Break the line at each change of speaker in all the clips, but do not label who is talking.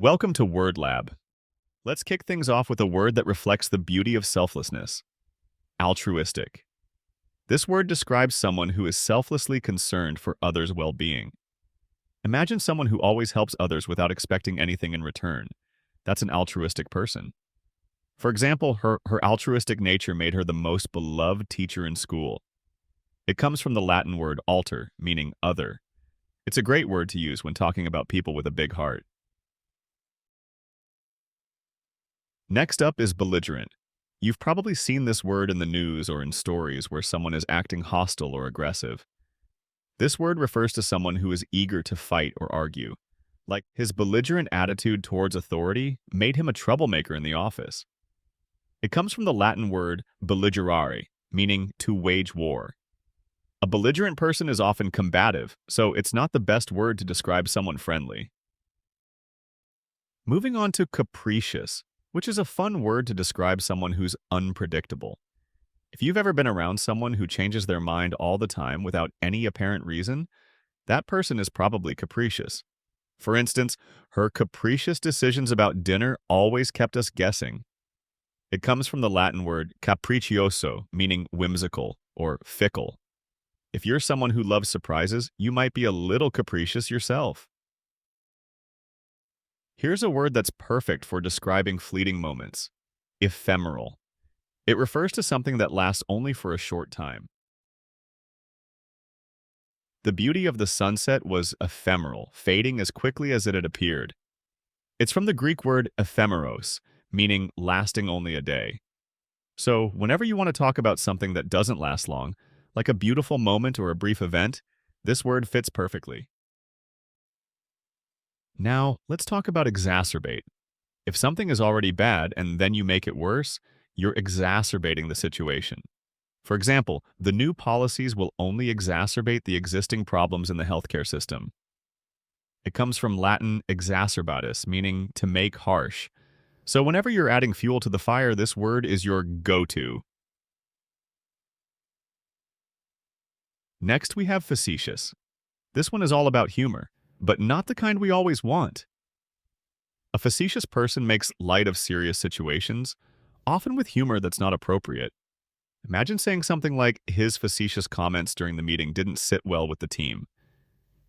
Welcome to Word Lab. Let's kick things off with a word that reflects the beauty of selflessness: altruistic. This word describes someone who is selflessly concerned for others' well-being. Imagine someone who always helps others without expecting anything in return. That's an altruistic person. For example, her altruistic nature made her the most beloved teacher in school. It comes from the Latin word alter, meaning other. It's a great word to use when talking about people with a big heart. Next up is belligerent. You've probably seen this word in the news or in stories where someone is acting hostile or aggressive. This word refers to someone who is eager to fight or argue. Like, his belligerent attitude towards authority made him a troublemaker in the office. It comes from the Latin word belligerare, meaning to wage war. A belligerent person is often combative, so it's not the best word to describe someone friendly. Moving on to capricious, which is a fun word to describe someone who's unpredictable. If you've ever been around someone who changes their mind all the time without any apparent reason, that person is probably capricious. For instance, her capricious decisions about dinner always kept us guessing. It comes from the Latin word capriccioso, meaning whimsical or fickle. If you're someone who loves surprises, you might be a little capricious yourself. Here's a word that's perfect for describing fleeting moments: ephemeral. It refers to something that lasts only for a short time. The beauty of the sunset was ephemeral, fading as quickly as it had appeared. It's from the Greek word ephemeros, meaning lasting only a day. So, whenever you want to talk about something that doesn't last long, like a beautiful moment or a brief event, this word fits perfectly. Now, let's talk about exacerbate. If something is already bad and then you make it worse, you're exacerbating the situation. For example, the new policies will only exacerbate the existing problems in the healthcare system. It comes from Latin exacerbatus, meaning to make harsh. So whenever you're adding fuel to the fire, this word is your go-to. Next, we have facetious. This one is all about humor, but not the kind we always want. A facetious person makes light of serious situations, often with humor that's not appropriate. Imagine saying something like, his facetious comments during the meeting didn't sit well with the team.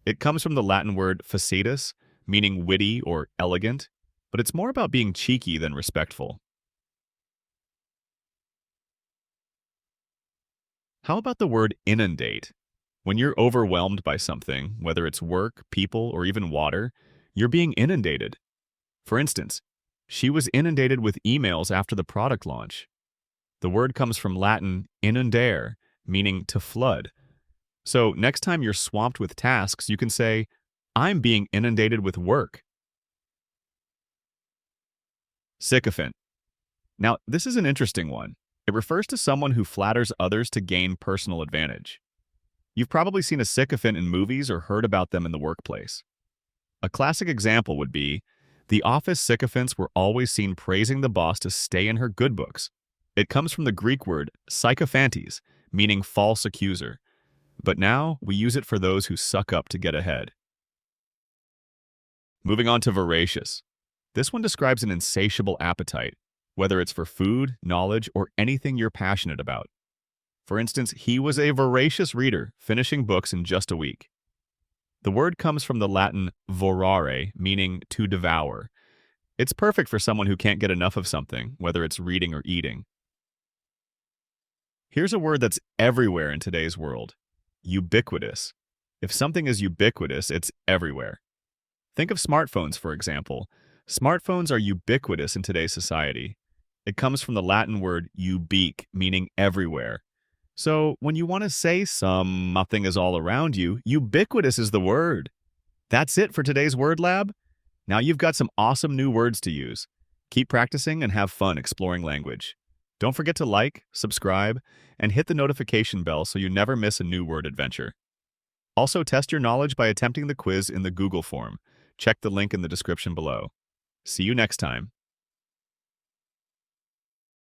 It comes from the Latin word facetus, meaning witty or elegant, but it's more about being cheeky than respectful. How about the word inundate? When you're overwhelmed by something, whether it's work, people, or even water, you're being inundated. For instance, she was inundated with emails after the product launch. The word comes from Latin inundare, meaning to flood. So next time you're swamped with tasks, you can say, I'm being inundated with work. Sycophant. Now, this is an interesting one. It refers to someone who flatters others to gain personal advantage. You've probably seen a sycophant in movies or heard about them in the workplace. A classic example would be, the office sycophants were always seen praising the boss to stay in her good books. It comes from the Greek word psychophantes, meaning false accuser. But now, we use it for those who suck up to get ahead. Moving on to voracious. This one describes an insatiable appetite, whether it's for food, knowledge, or anything you're passionate about. For instance, he was a voracious reader, finishing books in just a week. The word comes from the Latin vorare, meaning to devour. It's perfect for someone who can't get enough of something, whether it's reading or eating. Here's a word that's everywhere in today's world: ubiquitous. If something is ubiquitous, it's everywhere. Think of smartphones, for example. Smartphones are ubiquitous in today's society. It comes from the Latin word ubique, meaning everywhere. So when you want to say something is all around you, ubiquitous is the word. That's it for today's Word Lab. Now you've got some awesome new words to use. Keep practicing and have fun exploring language. Don't forget to like, subscribe, and hit the notification bell so you never miss a new word adventure. Also, test your knowledge by attempting the quiz in the Google form. Check the link in the description below. See you next time.